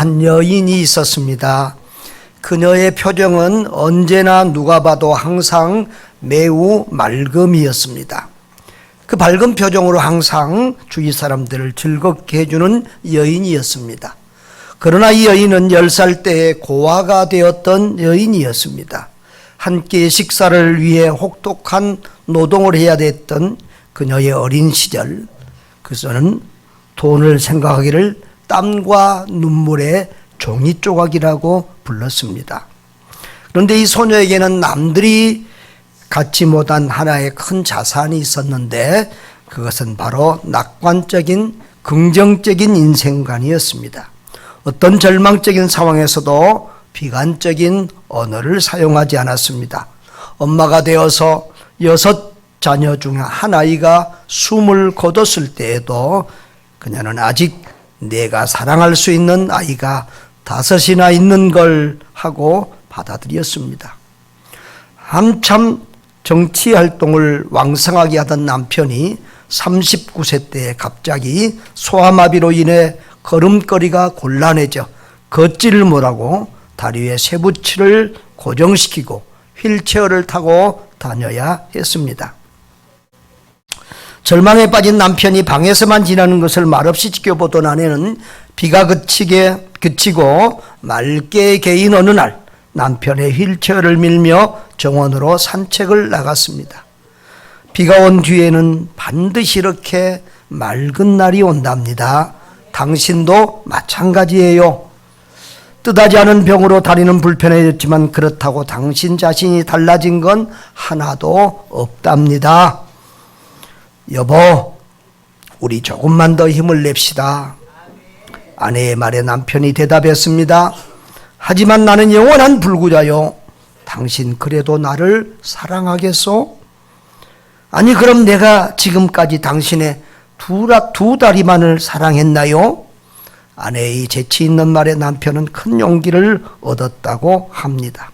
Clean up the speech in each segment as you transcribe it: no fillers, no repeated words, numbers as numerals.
한 여인이 있었습니다. 그녀의 표정은 언제나 누가 봐도 항상 매우 맑음이었습니다. 그 밝은 표정으로 항상 주위 사람들을 즐겁게 해주는 여인이었습니다. 그러나 이 여인은 10살 때에 고아가 되었던 여인이었습니다. 한 끼의 식사를 위해 혹독한 노동을 해야 됐던 그녀의 어린 시절, 그녀는 돈을 생각하기를 땀과 눈물의 종이 조각이라고 불렀습니다. 그런데 이 소녀에게는 남들이 갖지 못한 하나의 큰 자산이 있었는데 그것은 바로 낙관적인 긍정적인 인생관이었습니다. 어떤 절망적인 상황에서도 비관적인 언어를 사용하지 않았습니다. 엄마가 되어서 6 자녀 중 한 아이가 숨을 거뒀을 때에도 그녀는 아직 내가 사랑할 수 있는 아이가 5이나 있는 걸 하고 받아들였습니다. 한참 정치 활동을 왕성하게 하던 남편이 39세 때 갑자기 소아마비로 인해 걸음걸이가 곤란해져 걷지를 못하고 다리 위에 쇠붙이를 고정시키고 휠체어를 타고 다녀야 했습니다. 절망에 빠진 남편이 방에서만 지나는 것을 말없이 지켜보던 아내는 비가 그치고 맑게 개인 어느 날 남편의 휠체어를 밀며 정원으로 산책을 나갔습니다. 비가 온 뒤에는 반드시 이렇게 맑은 날이 온답니다. 당신도 마찬가지예요. 뜻하지 않은 병으로 다리는 불편해졌지만 그렇다고 당신 자신이 달라진 건 하나도 없답니다. 여보, 우리 조금만 더 힘을 냅시다. 아내의 말에 남편이 대답했습니다. 하지만 나는 영원한 불구자요. 당신 그래도 나를 사랑하겠소? 아니 그럼 내가 지금까지 당신의 두 다리만을 사랑했나요? 아내의 재치 있는 말에 남편은 큰 용기를 얻었다고 합니다.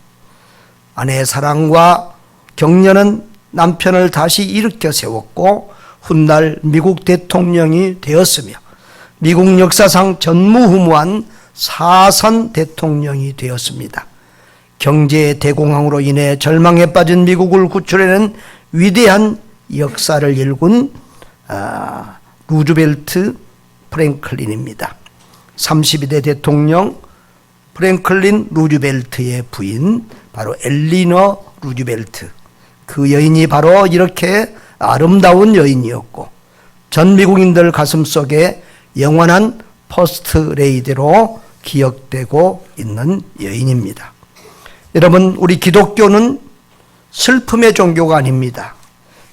아내의 사랑과 격려는 남편을 다시 일으켜 세웠고 훗날 미국 대통령이 되었으며 미국 역사상 전무후무한 4선 대통령이 되었습니다. 경제 대공황으로 인해 절망에 빠진 미국을 구출해낸 위대한 역사를 일군 루즈벨트 프랭클린입니다. 32대 대통령 프랭클린 루즈벨트의 부인 바로 엘리너 루즈벨트, 그 여인이 바로 이렇게 아름다운 여인이었고 전 미국인들 가슴속에 영원한 퍼스트 레이디로 기억되고 있는 여인입니다. 여러분, 우리 기독교는 슬픔의 종교가 아닙니다.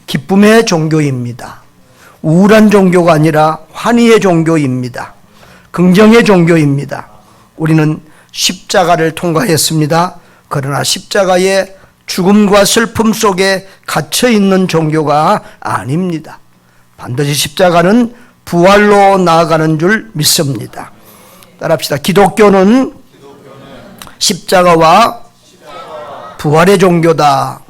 기쁨의 종교입니다. 우울한 종교가 아니라 환희의 종교입니다. 긍정의 종교입니다. 우리는 십자가를 통과했습니다. 그러나 십자가의 죽음과 슬픔 속에 갇혀있는 종교가 아닙니다. 반드시 십자가는 부활로 나아가는 줄 믿습니다. 따라합시다. 기독교는 십자가와 부활의 종교다.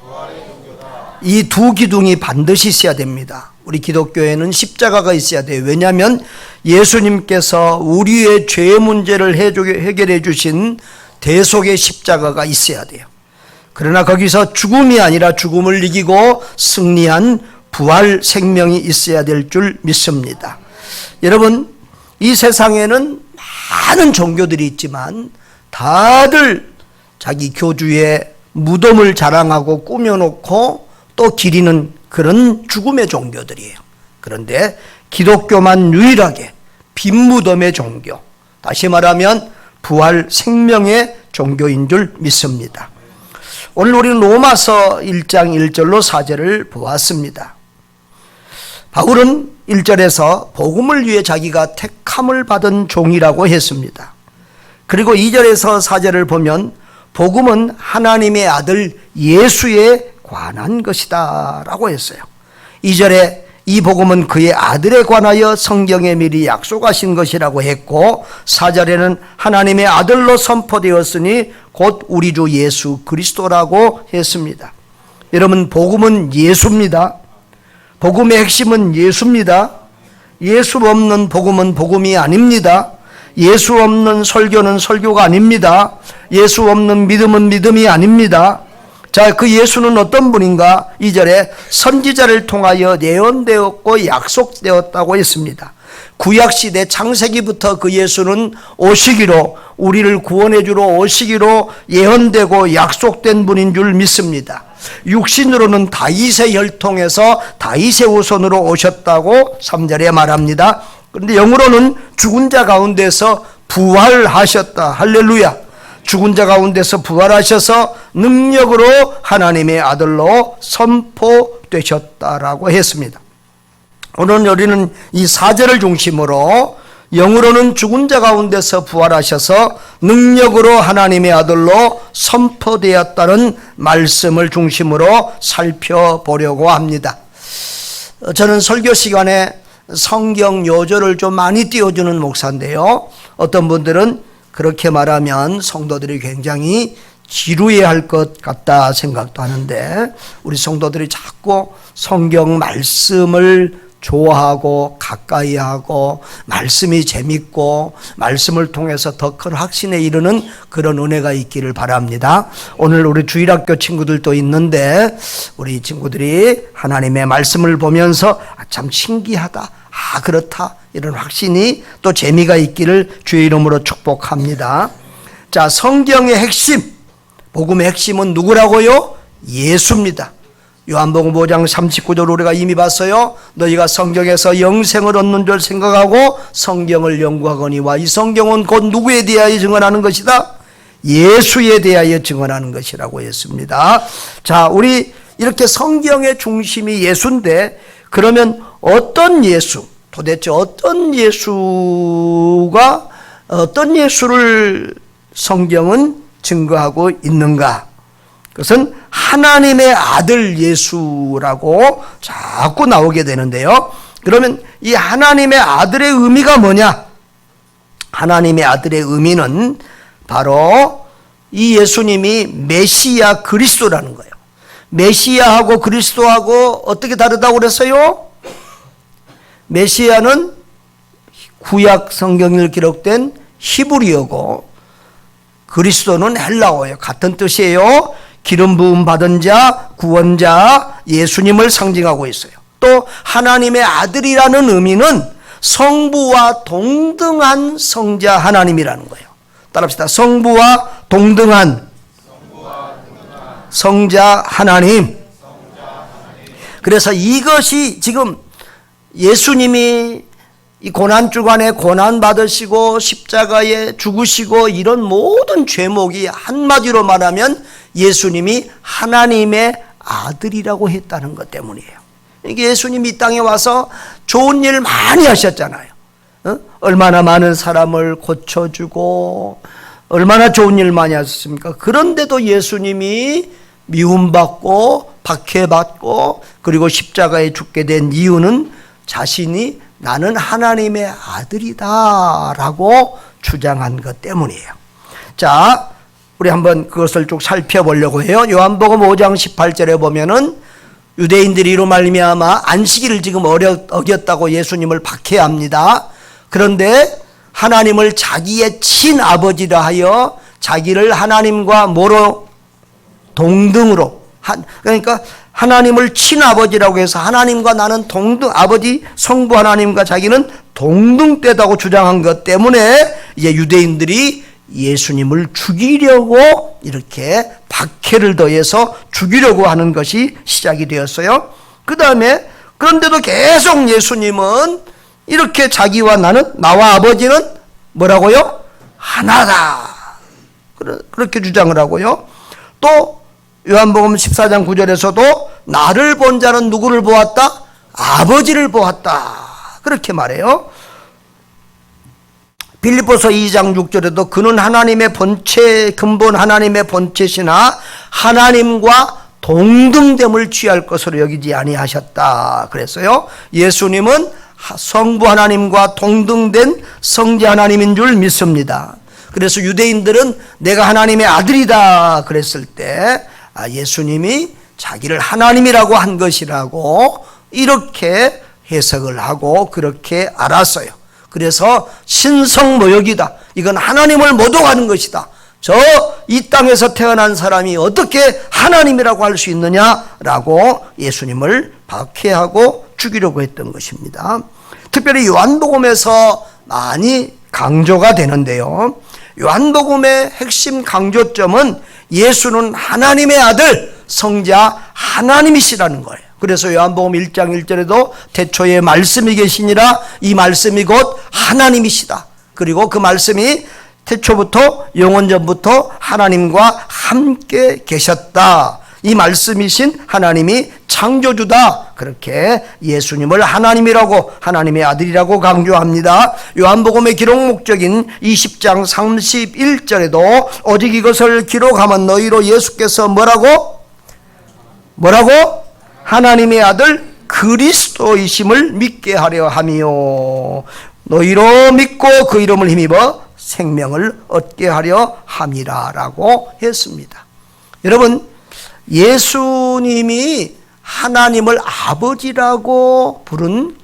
이 두 기둥이 반드시 있어야 됩니다. 우리 기독교에는 십자가가 있어야 돼요. 왜냐하면 예수님께서 우리의 죄 문제를 해결해 주신 대속의 십자가가 있어야 돼요. 그러나 거기서 죽음이 아니라 죽음을 이기고 승리한 부활 생명이 있어야 될 줄 믿습니다. 여러분, 이 세상에는 많은 종교들이 있지만 다들 자기 교주의 무덤을 자랑하고 꾸며놓고 또 기리는 그런 죽음의 종교들이에요. 그런데 기독교만 유일하게 빈 무덤의 종교, 다시 말하면 부활 생명의 종교인 줄 믿습니다. 오늘 우리는 로마서 1장 1절로 4절을 보았습니다. 바울은 1절에서 복음을 위해 자기가 택함을 받은 종이라고 했습니다. 그리고 2절에서 4절을 보면 복음은 하나님의 아들 예수에 관한 것이다 라고 했어요. 2절에 이 복음은 그의 아들에 관하여 성경에 미리 약속하신 것이라고 했고 4절에는 하나님의 아들로 선포되었으니 곧 우리 주 예수 그리스도라고 했습니다. 여러분, 복음은 예수입니다. 복음의 핵심은 예수입니다. 예수 없는 복음은 복음이 아닙니다. 예수 없는 설교는 설교가 아닙니다. 예수 없는 믿음은 믿음이 아닙니다. 자, 그 예수는 어떤 분인가? 2절에 선지자를 통하여 예언되었고 약속되었다고 했습니다. 구약시대 창세기부터 그 예수는 오시기로, 우리를 구원해 주러 오시기로 예언되고 약속된 분인 줄 믿습니다. 육신으로는 다윗의 혈통에서 다윗의 후손으로 오셨다고 3절에 말합니다. 그런데 영으로는 죽은 자 가운데서 부활하셨다. 할렐루야. 죽은 자 가운데서 부활하셔서 능력으로 하나님의 아들로 선포되셨다라고 했습니다. 오늘 우리는 이 4절을 중심으로 영으로는 죽은 자 가운데서 부활하셔서 능력으로 하나님의 아들로 선포되었다는 말씀을 중심으로 살펴보려고 합니다. 저는 설교 시간에 성경 요절을 좀 많이 띄워주는 목사인데요, 어떤 분들은 그렇게 말하면 성도들이 굉장히 지루해할 것 같다 생각도 하는데, 우리 성도들이 자꾸 성경 말씀을 좋아하고 가까이 하고 말씀이 재밌고 말씀을 통해서 더 큰 확신에 이르는 그런 은혜가 있기를 바랍니다. 오늘 우리 주일학교 친구들도 있는데 우리 친구들이 하나님의 말씀을 보면서 참 신기하다, 그렇다, 이런 확신이 또 재미가 있기를 주의 이름으로 축복합니다. 자, 성경의 핵심, 복음의 핵심은 누구라고요? 예수입니다. 요한복음 5장 39절 우리가 이미 봤어요. 너희가 성경에서 영생을 얻는 줄 생각하고 성경을 연구하거니와 이 성경은 곧 누구에 대하여 증언하는 것이다? 예수에 대하여 증언하는 것이라고 했습니다. 자, 우리 이렇게 성경의 중심이 예수인데, 그러면 어떤 예수, 도대체 어떤 예수를 성경은 증거하고 있는가? 그것은 하나님의 아들 예수라고 자꾸 나오게 되는데요. 그러면 이 하나님의 아들의 의미가 뭐냐? 하나님의 아들의 의미는 바로 이 예수님이 메시아 그리스도라는 거예요. 메시아하고 그리스도하고 어떻게 다르다고 그랬어요? 메시아는 구약 성경에 기록된 히브리어고 그리스도는 헬라어예요. 같은 뜻이에요. 기름 부음 받은 자, 구원자, 예수님을 상징하고 있어요. 또 하나님의 아들이라는 의미는 성부와 동등한 성자 하나님이라는 거예요. 따라합시다. 성부와 동등한 성자 하나님. 그래서 이것이 지금 예수님이 이 고난주간에 고난받으시고 십자가에 죽으시고 이런 모든 죄목이 한마디로 말하면 예수님이 하나님의 아들이라고 했다는 것 때문이에요. 이게 예수님이 이 땅에 와서 좋은 일 많이 하셨잖아요. 얼마나 많은 사람을 고쳐주고 얼마나 좋은 일 많이 하셨습니까? 그런데도 예수님이 미움받고 박해받고 그리고 십자가에 죽게 된 이유는 자신이 나는 하나님의 아들이다 라고 주장한 것 때문이에요. 자, 우리 한번 그것을 쭉 살펴보려고 해요. 요한복음 5장 18절에 보면은 유대인들이 이로 말미암아 안식일을 지금 어겼다고 예수님을 박해합니다. 그런데 하나님을 자기의 친아버지라 하여 자기를 하나님과 뭐로? 동등으로. 그러니까 하나님을 친아버지라고 해서 하나님과 나는 동등, 아버지 성부 하나님과 자기는 동등되다고 주장한 것 때문에 이제 유대인들이 예수님을 죽이려고 이렇게 박해를 더해서 죽이려고 하는 것이 시작이 되었어요. 그 다음에 그런데도 계속 예수님은 이렇게 자기와 나와 아버지는 뭐라고요? 하나다. 그렇게 주장을 하고요. 또 요한복음 14장 9절에서도 나를 본 자는 누구를 보았다? 아버지를 보았다. 그렇게 말해요. 빌립보서 2장 6절에도 그는 하나님의 본체, 근본 하나님의 본체시나 하나님과 동등됨을 취할 것으로 여기지 아니하셨다. 그랬어요. 예수님은 성부 하나님과 동등된 성자 하나님인 줄 믿습니다. 그래서 유대인들은 내가 하나님의 아들이다 그랬을 때 예수님이 자기를 하나님이라고 한 것이라고 이렇게 해석을 하고 그렇게 알았어요. 그래서 신성모욕이다. 이건 하나님을 모독하는 것이다. 저 이 땅에서 태어난 사람이 어떻게 하나님이라고 할 수 있느냐라고 예수님을 박해하고 죽이려고 했던 것입니다. 특별히 요한복음에서 많이 강조가 되는데요. 요한복음의 핵심 강조점은 예수는 하나님의 아들, 성자 하나님이시라는 거예요. 그래서 요한복음 1장 1절에도 태초에 말씀이 계시니라, 이 말씀이 곧 하나님이시다. 그리고 그 말씀이 태초부터 영원전부터 하나님과 함께 계셨다. 이 말씀이신 하나님이 창조주다. 그렇게 예수님을 하나님이라고, 하나님의 아들이라고 강조합니다. 요한복음의 기록 목적인 20장 31절에도 오직 이것을 기록하면 너희로 예수께서 뭐라고? 하나님의 아들 그리스도이심을 믿게 하려 함이요, 너희로 믿고 그 이름을 힘입어 생명을 얻게 하려 함이라 라고 했습니다. 여러분, 예수님이 하나님을 아버지라고 부른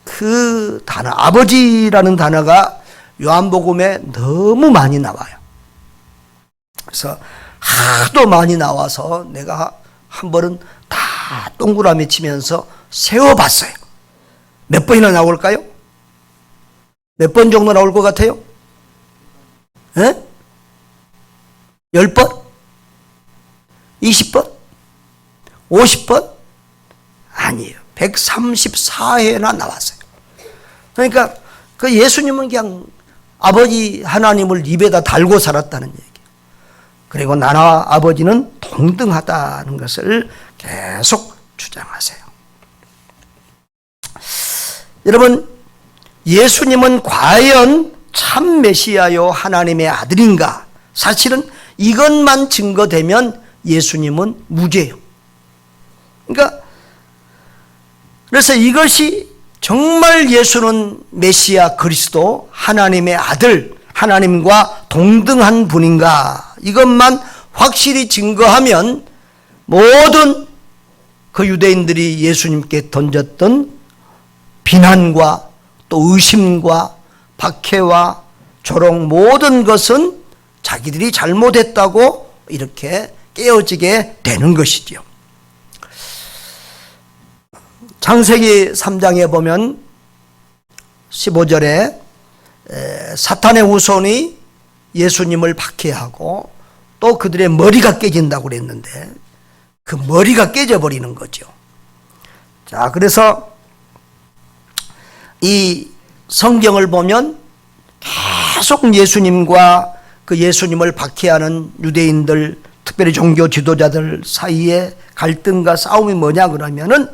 그 단어, 아버지라는 단어가 요한복음에 너무 많이 나와요. 그래서 하도 많이 나와서 내가 한 번은 다 동그라미 치면서 세워봤어요. 몇 번이나 나올까요? 몇 번 정도 나올 것 같아요? 10번? 20번? 50번? 아니에요. 134회나 나왔어요. 그러니까 그 예수님은 그냥 아버지 하나님을 입에다 달고 살았다는 얘기예요. 그리고 나와 아버지는 동등하다는 것을 계속 주장하세요. 여러분, 예수님은 과연 참 메시아요 하나님의 아들인가? 사실은 이것만 증거되면 예수님은 무죄예요. 그러니까 그래서 이것이 정말 예수는 메시아 그리스도 하나님의 아들, 하나님과 동등한 분인가? 이것만 확실히 증거하면 모든 그 유대인들이 예수님께 던졌던 비난과 또 의심과 박해와 조롱 모든 것은 자기들이 잘못했다고 이렇게 깨어지게 되는 것이죠. 창세기 3장에 보면 15절에 사탄의 후손이 예수님을 박해하고 또 그들의 머리가 깨진다고 그랬는데 그 머리가 깨져버리는 거죠. 자, 그래서 이 성경을 보면 계속 예수님과 그 예수님을 박해하는 유대인들, 특별히 종교 지도자들 사이에 갈등과 싸움이 뭐냐 그러면은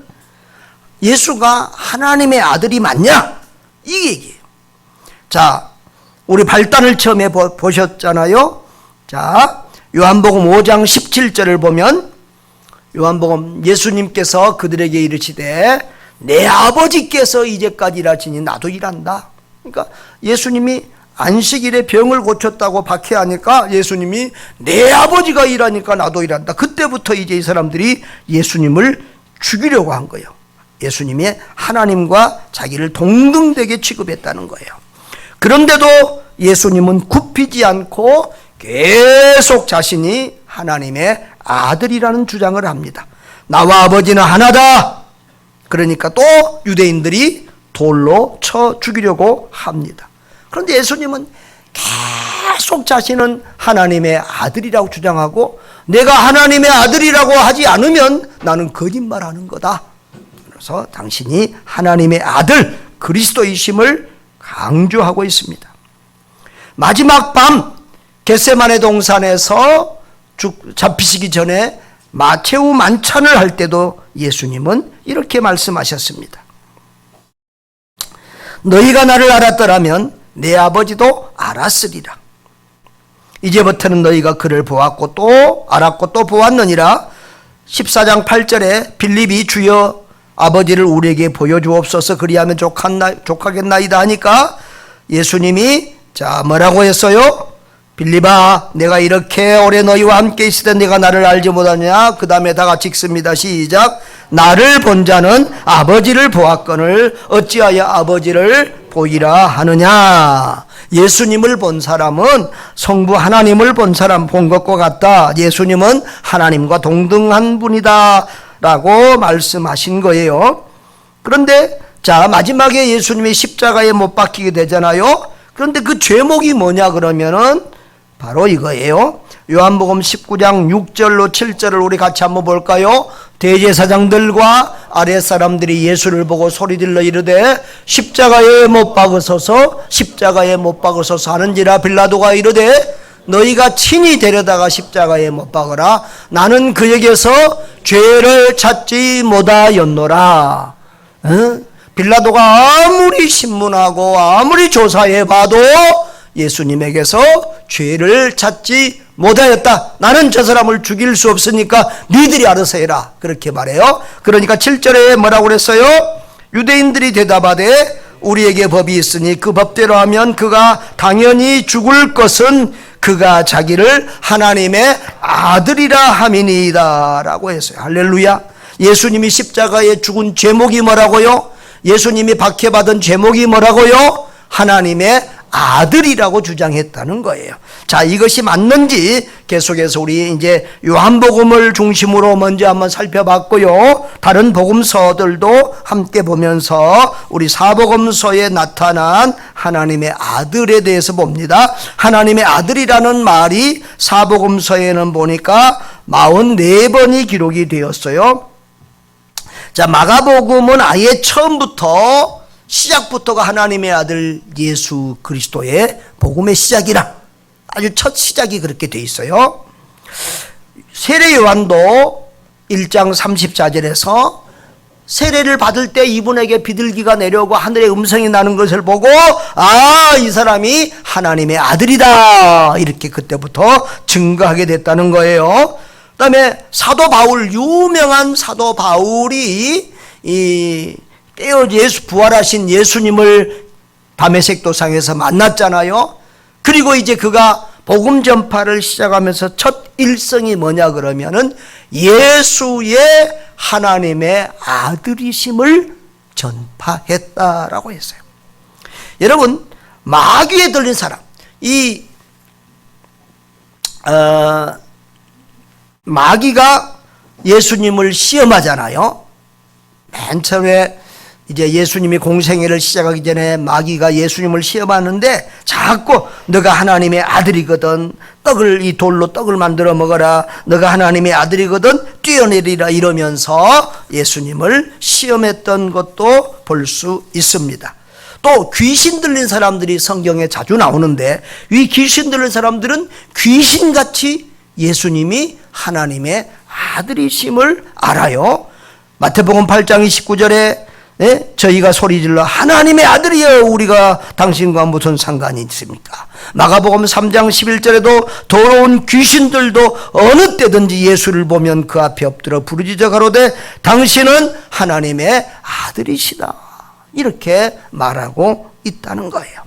예수가 하나님의 아들이 맞냐? 이 얘기예요. 자, 우리 발단을 처음에 보셨잖아요. 자, 요한복음 5장 17절을 보면 요한복음 예수님께서 그들에게 이르시되 내 아버지께서 이제까지 일하시니 나도 일한다. 그러니까 예수님이 안식일에 병을 고쳤다고 박해하니까 예수님이 내 아버지가 일하니까 나도 일한다. 그때부터 이제 이 사람들이 예수님을 죽이려고 한 거예요. 예수님이 하나님과 자기를 동등되게 취급했다는 거예요. 그런데도 예수님은 굽히지 않고 계속 자신이 하나님의 아들이라는 주장을 합니다. 나와 아버지는 하나다. 그러니까 또 유대인들이 돌로 쳐 죽이려고 합니다. 그런데 예수님은 계속 자신은 하나님의 아들이라고 주장하고 내가 하나님의 아들이라고 하지 않으면 나는 거짓말하는 거다. 그래서 당신이 하나님의 아들 그리스도이심을 강조하고 있습니다. 마지막 밤 겟세마네 동산에서 잡히시기 전에 마채우 만찬을 할 때도 예수님은 이렇게 말씀하셨습니다. 너희가 나를 알았더라면 내 아버지도 알았으리라. 이제부터는 너희가 그를 보았고 또 알았고 또 보았느니라. 14장 8절에 빌립이 주여 아버지를 우리에게 보여주옵소서 그리하면 족하겠나이다 하니까 예수님이 자 뭐라고 했어요? 빌립아 내가 이렇게 오래 너희와 함께 있으되 네가 나를 알지 못하냐? 그 다음에 다 같이 읽습니다. 시작. 나를 본 자는 아버지를 보았거늘 어찌하여 아버지를 보이라 하느냐. 예수님을 본 사람은 성부 하나님을 본 사람 본 것과 같다. 예수님은 하나님과 동등한 분이다 라고 말씀하신 거예요. 그런데 자, 마지막에 예수님이 십자가에 못 박히게 되잖아요. 그런데 그 죄목이 뭐냐 그러면은 바로 이거예요. 요한복음 19장 6절로 7절을 우리 같이 한번 볼까요? 대제사장들과 아랫사람들이 예수를 보고 소리질러 이르되 십자가에 못 박으소서 십자가에 못 박으소서 하는지라 빌라도가 이르되 너희가 친히 데려다가 십자가에 못 박으라. 나는 그에게서 죄를 찾지 못하였노라. 빌라도가 아무리 신문하고 아무리 조사해봐도 예수님에게서 죄를 찾지 못하였다. 나는 저 사람을 죽일 수 없으니까 니들이 알아서 해라. 그렇게 말해요. 그러니까 7절에 뭐라고 그랬어요? 유대인들이 대답하되 우리에게 법이 있으니 그 법대로 하면 그가 당연히 죽을 것은 그가 자기를 하나님의 아들이라 함이니이다 라고 했어요. 할렐루야. 예수님이 십자가에 죽은 제목이 뭐라고요? 예수님이 박해받은 제목이 뭐라고요? 하나님의 아들이라고 주장했다는 거예요. 자, 이것이 맞는지 계속해서 우리 이제 요한복음을 중심으로 먼저 한번 살펴봤고요. 다른 복음서들도 함께 보면서 우리 사복음서에 나타난 하나님의 아들에 대해서 봅니다. 하나님의 아들이라는 말이 사복음서에는 보니까 44번이 기록이 되었어요. 자, 마가복음은 아예 처음부터 시작부터가 하나님의 아들 예수 그리스도의 복음의 시작이라 아주 첫 시작이 그렇게 돼 있어요. 세례 요한도 1장 34절에서 세례를 받을 때 이분에게 비둘기가 내려오고 하늘에 음성이 나는 것을 보고 아, 이 사람이 하나님의 아들이다 이렇게 그때부터 증거하게 됐다는 거예요. 그 다음에 사도 바울, 유명한 사도 바울이 부활하신 예수님을 다메섹 도상에서 만났잖아요. 그리고 이제 그가 복음 전파를 시작하면서 첫 일성이 뭐냐 그러면은 예수의 하나님의 아들이심을 전파했다라고 했어요. 여러분, 마귀에 들린 사람, 마귀가 예수님을 시험하잖아요. 맨 처음에 이제 예수님이 공생애를 시작하기 전에 마귀가 예수님을 시험하는데 자꾸 너가 하나님의 아들이거든 떡을 이 돌로 떡을 만들어 먹어라 너가 하나님의 아들이거든 뛰어내리라 이러면서 예수님을 시험했던 것도 볼 수 있습니다. 또 귀신 들린 사람들이 성경에 자주 나오는데 이 귀신 들린 사람들은 귀신같이 예수님이 하나님의 아들이심을 알아요. 마태복음 8장 29절에 저희가 소리질러 하나님의 아들이여 우리가 당신과 무슨 상관이 있습니까? 마가복음 3장 11절에도 더러운 귀신들도 어느 때든지 예수를 보면 그 앞에 엎드려 부르짖어 가로되 당신은 하나님의 아들이시다 이렇게 말하고 있다는 거예요.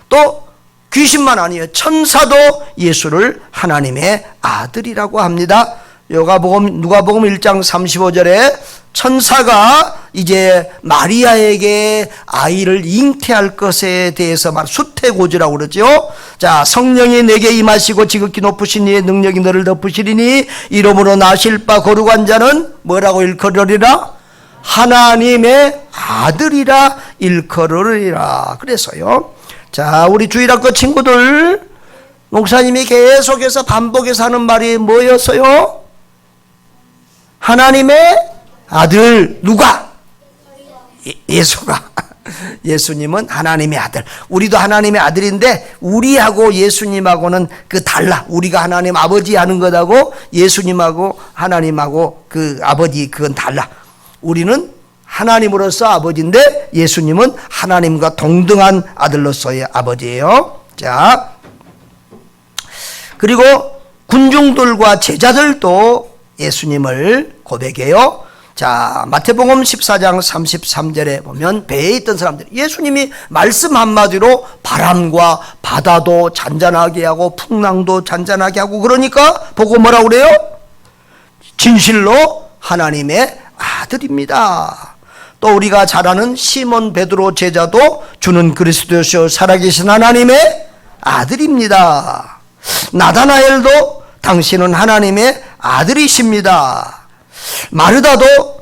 또 귀신만 아니에요. 천사도 예수를 하나님의 아들이라고 합니다. 누가복음 1장 35절에 천사가 이제 마리아에게 아이를 잉태할 것에 대해서 수태고지라고 그러죠. 자, 성령이 내게 임하시고 지극히 높으신 이의 능력이 너를 덮으시리니 이름으로 나실 바 거룩한 자는 뭐라고 일컬으리라? 하나님의 아들이라 일컬으리라. 그래서요. 자, 우리 주일학교 친구들 목사님이 계속해서 반복해서 하는 말이 뭐였어요? 하나님의 아들 누가? 예수가. 예수님은 하나님의 아들. 우리도 하나님의 아들인데 우리하고 예수님하고는 달라. 우리가 하나님 아버지 하는 것하고 예수님하고 하나님하고 그 아버지 그건 달라. 우리는 하나님으로서 아버지인데 예수님은 하나님과 동등한 아들로서의 아버지예요. 자, 그리고 군중들과 제자들도 예수님을 고백해요. 자, 마태복음 14장 33절에 보면 배에 있던 사람들, 예수님이 말씀 한마디로 바람과 바다도 잔잔하게 하고 풍랑도 잔잔하게 하고 그러니까 보고 뭐라고 그래요? 진실로 하나님의 아들입니다. 또 우리가 잘 아는 시몬 베드로 제자도 주는 그리스도시요 살아계신 하나님의 아들입니다. 나다나엘도 당신은 하나님의 아들이십니다. 마르다도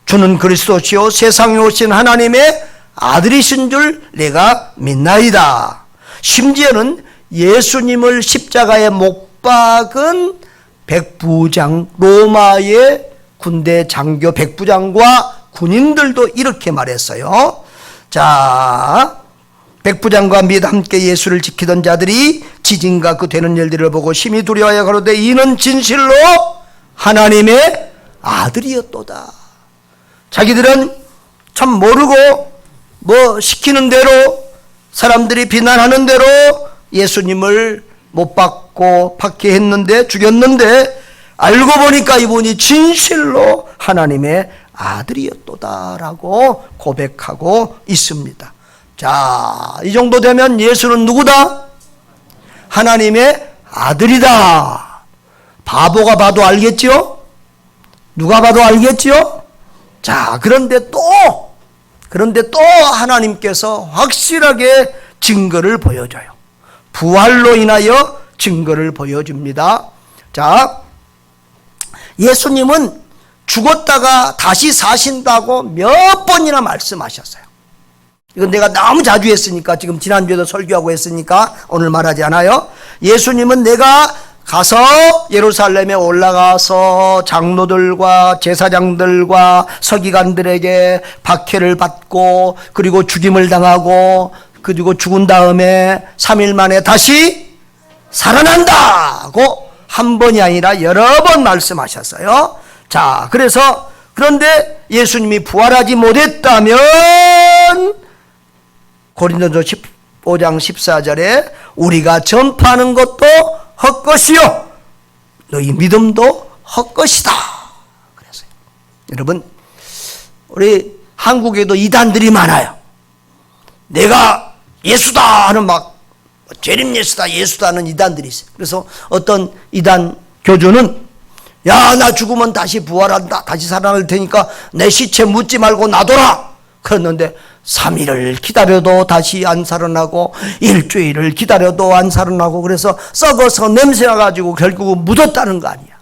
주는 그리스도시요 세상에 오신 하나님의 아들이신 줄 내가 믿나이다. 심지어는 예수님을 십자가에 못 박은 백부장, 로마의 군대 장교 백부장과 군인들도 이렇게 말했어요. 자, 백부장과 및 함께 예수를 지키던 자들이 지진과 그 되는 일들을 보고 심히 두려워하여 가로되 이는 진실로 하나님의 아들이었도다. 자기들은 참 모르고 뭐 시키는 대로, 사람들이 비난하는 대로 예수님을 못 박고 박해했는데, 죽였는데 알고 보니까 이분이 진실로 하나님의 아들이었도다라고 고백하고 있습니다. 자, 이 정도 되면 예수는 누구다? 하나님의 아들이다. 바보가 봐도 알겠죠? 누가 봐도 알겠죠? 자, 그런데 또 하나님께서 확실하게 증거를 보여줘요. 부활로 인하여 증거를 보여줍니다. 자, 예수님은 죽었다가 다시 사신다고 몇 번이나 말씀하셨어요. 이건 내가 너무 자주 했으니까, 지금 지난주에도 설교하고 했으니까 오늘 말하지 않아요. 예수님은 내가 가서 예루살렘에 올라가서 장로들과 제사장들과 서기관들에게 박해를 받고 그리고 죽임을 당하고 그리고 죽은 다음에 3일 만에 다시 살아난다고 한 번이 아니라 여러 번 말씀하셨어요. 자, 그런데 예수님이 부활하지 못했다면 고린도서 15장 14절에 우리가 전파하는 것도 헛것이요 너희 믿음도 헛것이다 그랬어요. 여러분, 우리 한국에도 이단들이 많아요. 내가 예수다 하는 막 재림 예수다 예수다 하는 이단들이 있어요. 그래서 어떤 이단 교주는 야, 나 죽으면 다시 부활한다, 다시 살아날 테니까 내 시체 묻지 말고 놔둬라 그랬는데 3일을 기다려도 다시 안 살아나고 일주일을 기다려도 안 살아나고 그래서 썩어서 냄새가 가지고 결국은 묻었다는 거 아니야.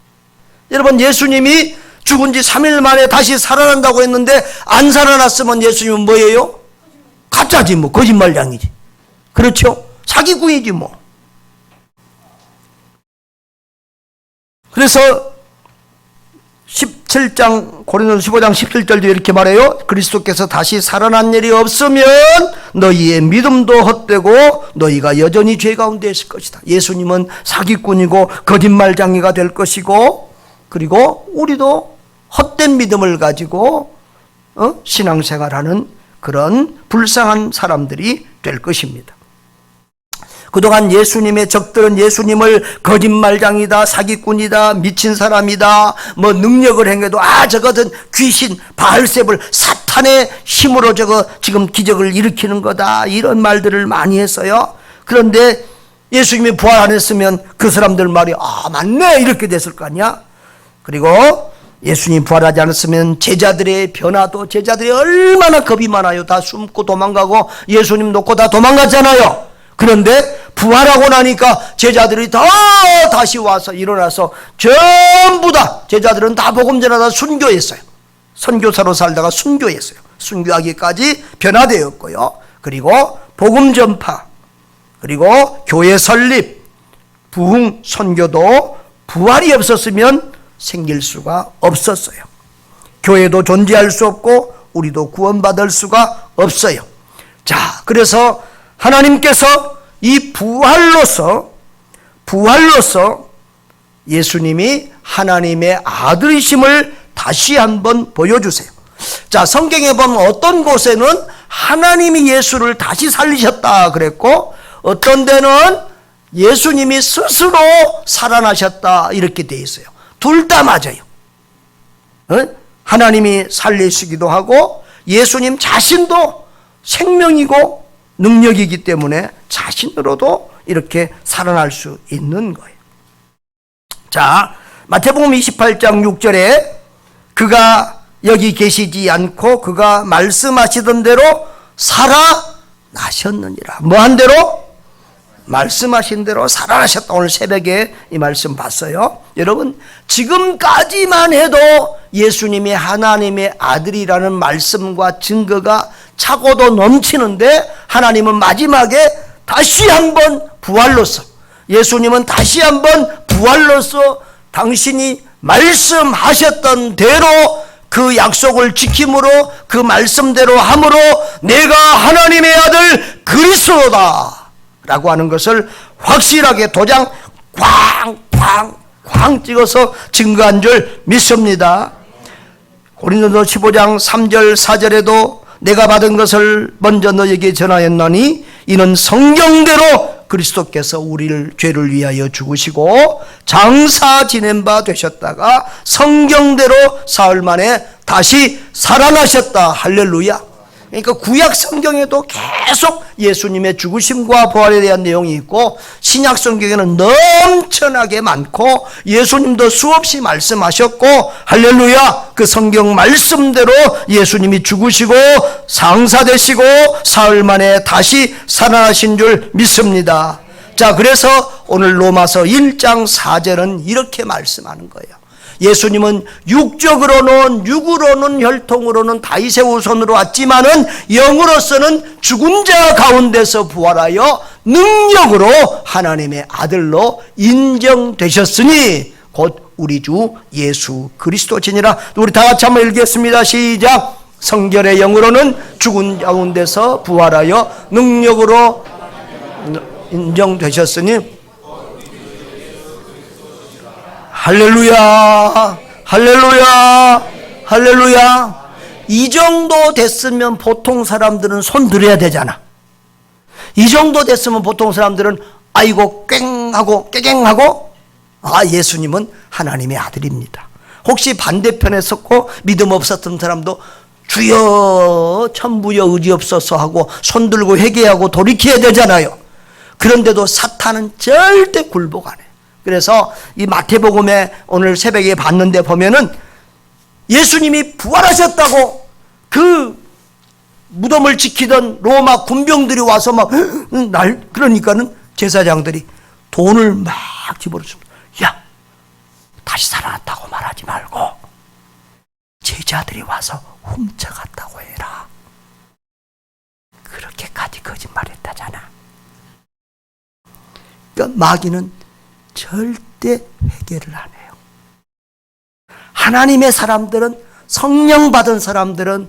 여러분, 예수님이 죽은 지 3일 만에 다시 살아난다고 했는데 안 살아났으면 예수님은 뭐예요? 가짜지 뭐, 거짓말량이지. 그렇죠? 사기꾼이지 뭐. 그래서 17장 고린도서 15장 17절도 이렇게 말해요. 그리스도께서 다시 살아난 일이 없으면 너희의 믿음도 헛되고 너희가 여전히 죄 가운데 있을 것이다. 예수님은 사기꾼이고 거짓말쟁이가 될 것이고, 그리고 우리도 헛된 믿음을 가지고 신앙생활하는 그런 불쌍한 사람들이 될 것입니다. 그동안 예수님의 적들은 예수님을 거짓말장이다, 사기꾼이다, 미친 사람이다, 뭐 능력을 행해도 저것은 귀신, 바알세불, 사탄의 힘으로 지금 기적을 일으키는 거다, 이런 말들을 많이 했어요. 그런데 예수님이 부활 안 했으면 그 사람들 말이 맞네 이렇게 됐을 거 아니야. 그리고 예수님 부활하지 않았으면 제자들의 변화도, 제자들이 얼마나 겁이 많아요. 다 숨고 도망가고 예수님 놓고 다 도망갔잖아요. 그런데 부활하고 나니까 제자들이 다시 와서 일어나서 전부 다, 제자들은 다 복음 전하다 순교했어요. 선교사로 살다가 순교했어요. 순교하기까지 변화되었고요. 그리고 복음 전파, 그리고 교회 설립, 부흥, 선교도 부활이 없었으면 생길 수가 없었어요. 교회도 존재할 수 없고 우리도 구원받을 수가 없어요. 자, 그래서 하나님께서 이 부활로서 예수님이 하나님의 아들이심을 다시 한번 보여주세요. 자, 성경에 보면 어떤 곳에는 하나님이 예수를 다시 살리셨다 그랬고, 어떤 데는 예수님이 스스로 살아나셨다 이렇게 돼 있어요. 둘 다 맞아요. 하나님이 살리시기도 하고 예수님 자신도 생명이고 능력이기 때문에 자신으로도 이렇게 살아날 수 있는 거예요. 자, 마태복음 28장 6절에 그가 여기 계시지 않고 그가 말씀하시던 대로 살아나셨느니라. 뭐한 대로? 말씀하신 대로 살아나셨다. 오늘 새벽에 이 말씀 봤어요. 여러분, 지금까지만 해도 예수님이 하나님의 아들이라는 말씀과 증거가 차고도 넘치는데, 하나님은 마지막에 다시 한번 부활로서, 예수님은 다시 한번 부활로서 당신이 말씀하셨던 대로 그 약속을 지킴으로, 그 말씀대로 함으로 내가 하나님의 아들 그리스도다 라고 하는 것을 확실하게 도장 쾅 찍어서 증거한 줄 믿습니다. 고린도서 15장 3절 4절에도 내가 받은 것을 먼저 너에게 전하였노니 이는 성경대로 그리스도께서 우리를 죄를 위하여 죽으시고 장사 지낸 바 되셨다가 성경대로 사흘 만에 다시 살아나셨다. 할렐루야. 그러니까 구약 성경에도 계속 예수님의 죽으심과 부활에 대한 내용이 있고, 신약 성경에는 넘쳐나게 많고 예수님도 수없이 말씀하셨고, 할렐루야, 그 성경 말씀대로 예수님이 죽으시고 상사되시고 사흘 만에 다시 살아나신 줄 믿습니다. 자, 그래서 오늘 로마서 1장 4절은 이렇게 말씀하는 거예요. 예수님은 육으로는 혈통으로는 다윗의 후손으로 왔지만은 영으로서는 죽은 자 가운데서 부활하여 능력으로 하나님의 아들로 인정되셨으니 곧 우리 주 예수 그리스도지니라. 우리 다 같이 한번 읽겠습니다. 시작. 성결의 영으로는 죽은 가운데서 부활하여 능력으로 인정되셨으니 할렐루야, 할렐루야, 할렐루야. 이 정도 됐으면 보통 사람들은 손 들어야 되잖아. 이 정도 됐으면 보통 사람들은 아이고 꽹하고 깨갱하고, 아, 예수님은 하나님의 아들입니다. 혹시 반대편에 섰고 믿음 없었던 사람도 주여 천부여 의지 없어서 하고 손 들고 회개하고 돌이켜야 되잖아요. 그런데도 사탄은 절대 굴복 안 해. 그래서 이 마태복음에 오늘 새벽에 봤는데 보면은 예수님이 부활하셨다고 그 무덤을 지키던 로마 군병들이 와서 막 그러니까는 제사장들이 돈을 막 집어넣습니다. 야, 다시 살아났다고 말하지 말고 제자들이 와서 훔쳐갔다고 해라. 그렇게까지 거짓말했다잖아. 그러니까 마귀는 절대 회개를 안 해요. 하나님의 사람들은, 성령 받은 사람들은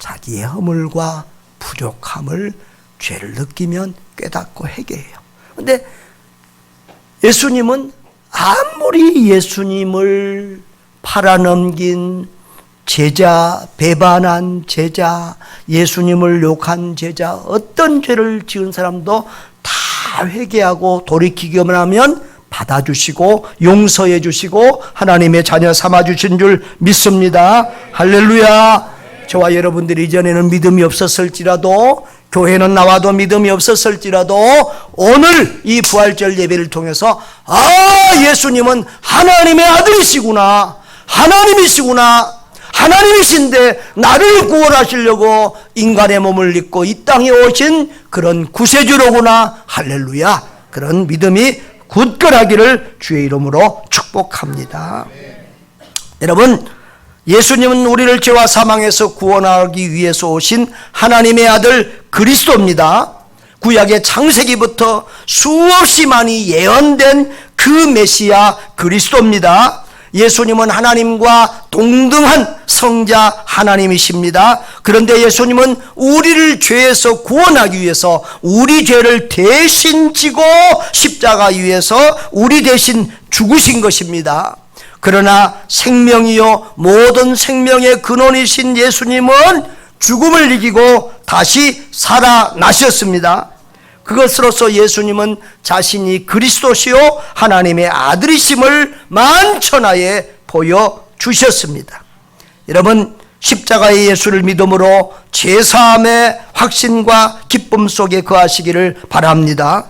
자기의 허물과 부족함을, 죄를 느끼면 깨닫고 회개해요. 그런데 예수님은 아무리 예수님을 팔아넘긴 제자, 배반한 제자, 예수님을 욕한 제자, 어떤 죄를 지은 사람도 다 회개하고 돌이키기만 하면 받아주시고 용서해 주시고 하나님의 자녀 삼아주신 줄 믿습니다. 할렐루야. 저와 여러분들이 이전에는 믿음이 없었을지라도, 교회는 나와도 믿음이 없었을지라도 오늘 이 부활절 예배를 통해서 예수님은 하나님의 아들이시구나, 하나님이시구나, 하나님이신데 나를 구원하시려고 인간의 몸을 입고 이 땅에 오신 그런 구세주로구나. 할렐루야. 그런 믿음이 굳건하기를 주의 이름으로 축복합니다. 여러분, 예수님은 우리를 죄와 사망에서 구원하기 위해서 오신 하나님의 아들 그리스도입니다. 구약의 창세기부터 수없이 많이 예언된 그 메시아 그리스도입니다. 예수님은 하나님과 동등한 성자 하나님이십니다. 그런데 예수님은 우리를 죄에서 구원하기 위해서 우리 죄를 대신 지고 십자가 위에서 우리 대신 죽으신 것입니다. 그러나 생명이요 모든 생명의 근원이신 예수님은 죽음을 이기고 다시 살아나셨습니다. 그것으로서 예수님은 자신이 그리스도시요 하나님의 아들이심을 만천하에 보여주셨습니다. 여러분, 십자가의 예수를 믿음으로 죄사함의 확신과 기쁨 속에 거하시기를 바랍니다.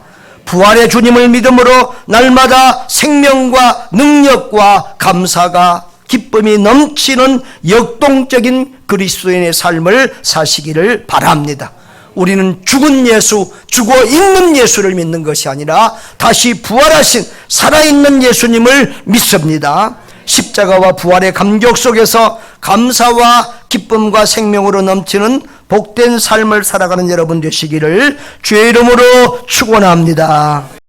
부활의 주님을 믿음으로 날마다 생명과 능력과 감사가 기쁨이 넘치는 역동적인 그리스도인의 삶을 사시기를 바랍니다. 우리는 죽은 예수, 죽어 있는 예수를 믿는 것이 아니라 다시 부활하신 살아있는 예수님을 믿습니다. 십자가와 부활의 감격 속에서 감사와 기쁨과 생명으로 넘치는 복된 삶을 살아가는 여러분 되시기를 주의 이름으로 축원합니다.